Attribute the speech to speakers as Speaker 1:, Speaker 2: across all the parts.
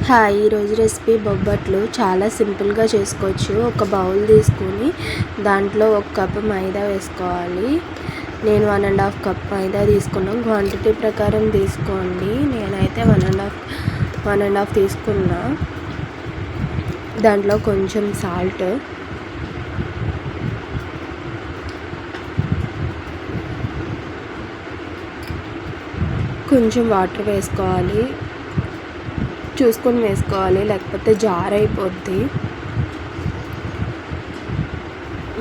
Speaker 1: Hi, ఈరోజు recipe బొబ్బట్లు చాలా సింపుల్గా చేసుకోవచ్చు. ఒక బౌల్ తీసుకొని దాంట్లో 1 కప్ మైదా వేసుకోవాలి. నేను 1.5 కప్ మైదా తీసుకున్నాను. క్వాంటిటీ ప్రకారం తీసుకోండి. నేనైతే 1.5 తీసుకున్నా. దాంట్లో కొంచెం సాల్ట్, కొంచెం వాటర్ వేసుకోవాలి. చూసుకొని వేసుకోవాలి, లేకపోతే జార్ అయిపోద్ది.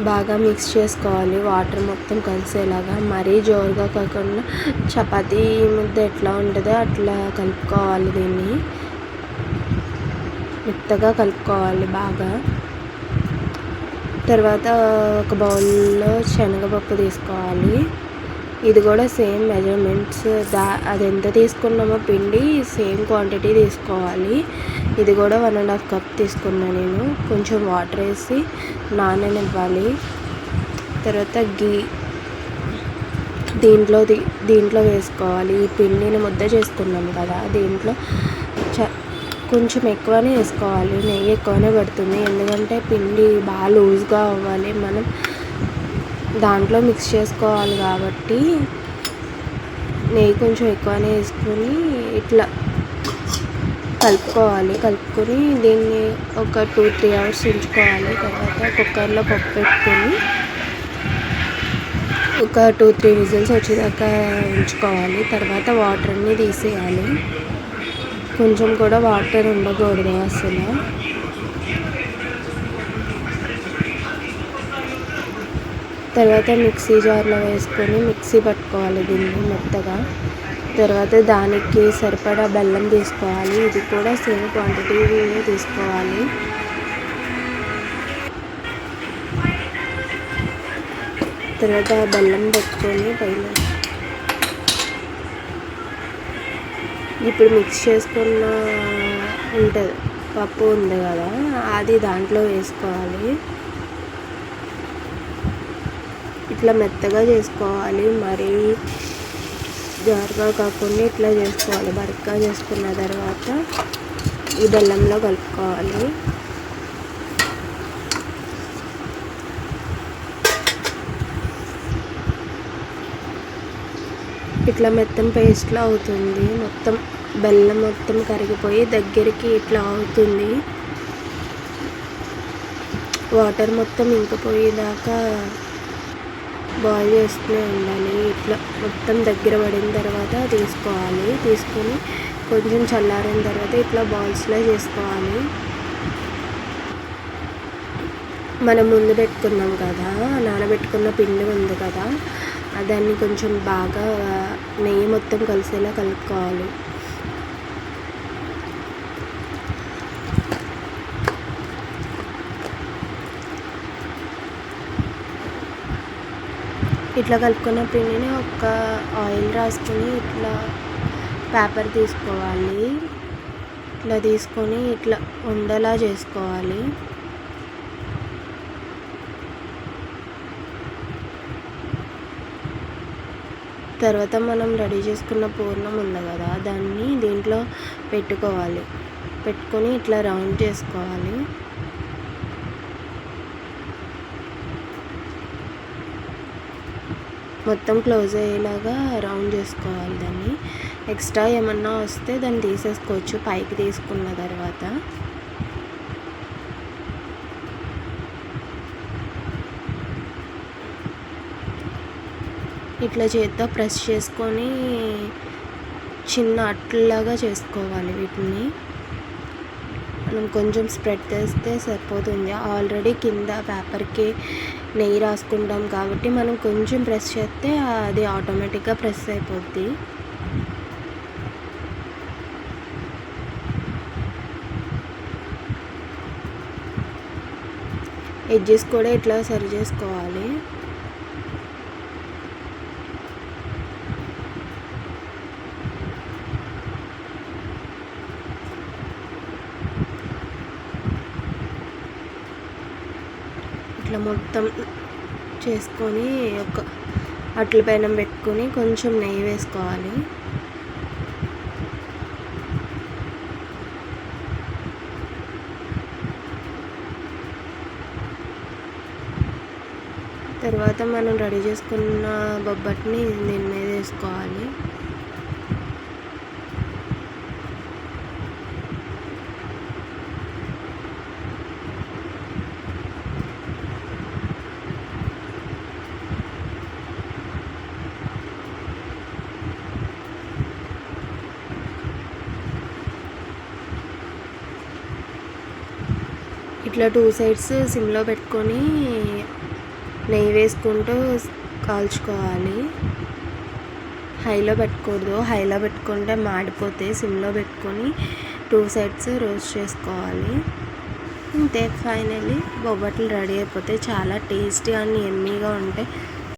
Speaker 1: బాగా మిక్స్ చేసుకోవాలి వాటర్ మొత్తం కలిసేలాగా. మరీ జోరుగా కాకుండా చపాతీ ముద్ద ఎట్లా ఉంటుందో అట్లా కలుపుకోవాలి. దీన్ని మెత్తగా కలుపుకోవాలి బాగా. తర్వాత ఒక బౌల్లో శనగపప్పు తీసుకోవాలి. ఇది కూడా సేమ్ మెజర్మెంట్స్, అది ఎంత తీసుకున్నామో పిండి సేమ్ క్వాంటిటీ తీసుకోవాలి. ఇది కూడా 1.5 కప్ తీసుకున్నా నేను. కొంచెం వాటర్ వేసి నాననివ్వాలి. తర్వాత దీంట్లో వేసుకోవాలి. ఈ పిండిని ముద్ద చేసుకున్నాం కదా, దీంట్లో కొంచెం ఎక్కువనే వేసుకోవాలి. నెయ్యి ఎక్కువనే పడుతుంది, ఎందుకంటే పిండి బాగా లూజ్గా అవ్వాలి. మనం దాంట్లో మిక్స్ చేసుకోవాలి కాబట్టి నెయ్యి కొంచెం ఎక్కువనే వేసుకొని ఇట్లా కలుపుకొని దీన్ని ఒక 2-3 అవర్స్ ఉంచుకోవాలి. తర్వాత కుక్కర్లో పప్పు పెట్టుకొని ఒక 2-3 విజిల్స్ వచ్చేదాకా ఉంచుకోవాలి. తర్వాత వాటర్ అన్నీ తీసేయాలి. కొంచెం కూడా వాటర్ ఉండకూడదు అసలు. తర్వాత మిక్సీ జార్లో వేసుకొని మిక్సీ పట్టుకోవాలి దీన్ని మెత్తగా. తర్వాత దానికి సరిపడా బెల్లం తీసుకోవాలి. ఇది కూడా సేమ్ క్వాంటిటీ తీసుకోవాలి. తర్వాత బెల్లం పెట్టుకొని పైన ఇప్పుడు మిక్స్ చేసుకున్న ఉంటుంది పప్పు ఉంది కదా, అది దాంట్లో వేసుకోవాలి. ఇట్లా మెత్తగా చేసుకోవాలి, మరీ జారుగా కాకుండా ఇట్లా చేసుకోవాలి. బరకగా చేసుకున్న తర్వాత ఈ బెల్లంలో కలుపుకోవాలి. ఇట్లా మెత్తం పేస్ట్లో అవుతుంది. మొత్తం బెల్లం మొత్తం కరిగిపోయి దగ్గరికి ఇట్లా అవుతుంది. వాటర్ మొత్తం ఇంకిపోయేదాకా బాయిల్ చేస్తూనే ఉండాలి. ఇట్లా మొత్తం దగ్గర పడిన తర్వాత తీసుకోవాలి. తీసుకొని కొంచెం చల్లారిన తర్వాత ఇట్లా బాల్స్లో చేసుకోవాలి. మనం ముందు పెట్టుకున్నాం కదా, నానబెట్టుకున్న పిండి ఉంది కదా, దాన్ని కొంచెం బాగా నెయ్యి మొత్తం కలిసేలా కలుపుకోవాలి. ఇట్లా కలుపుకున్న పిండిని ఒక ఆయిల్ రాసుకొని ఇట్లా పేపర్ తీసుకోవాలి. ఇట్లా తీసుకొని ఇట్లా ఉండలా చేసుకోవాలి. తర్వాత మనం రెడీ చేసుకున్న పూర్ణం ఉంది కదా, దాన్ని దీంట్లో పెట్టుకొని ఇట్లా రౌండ్ చేసుకోవాలి. మొత్తం క్లోజ్ అయ్యేలాగా రౌండ్ చేసుకోవాలి. దాన్ని ఎక్స్ట్రా ఏమన్నా వస్తే దాన్ని తీసేసుకోవచ్చు పైకి తీసుకున్న తర్వాత. ఇట్లా చేత్తో ప్రెస్ చేసుకొని చిన్న అట్లలాగా చేసుకోవాలి. వీటిని మనం కొంచెం స్ప్రెడ్ చేస్తే సరిపోతుంది. ఆల్రెడీ కింద పేపర్కి నెయ్యి రాసుకుంటాం కాబట్టి మనం కొంచెం ప్రెస్ చేస్తే అది ఆటోమేటిక్గా ప్రెస్ అయిపోద్ది. ఎడ్జెస్ కూడా ఇట్లా సరి చేసుకోవాలి. ఇట్లా మొత్తం చేసుకొని ఒక అట్ల పైన పెట్టుకొని కొంచెం నెయ్యి వేసుకోవాలి. తర్వాత మనం రెడీ చేసుకున్న బొబ్బట్ని దీని మీద వేసుకోవాలి. ఇట్లా 2 సైడ్స్ సిమ్లో పెట్టుకొని నెయ్యి వేసుకుంటూ కాల్చుకోవాలి. హైలో పెట్టకూడదు, హైలో పెట్టుకుంటే మాడిపోతే సిమ్లో పెట్టుకొని 2 సైడ్స్ రోస్ట్ చేసుకోవాలి. అంతే, ఫైనల్లీ బొబ్బట్లు రెడీ అయిపోతాయి. చాలా టేస్టీ అండ్ యమ్మీగా ఉంటాయి.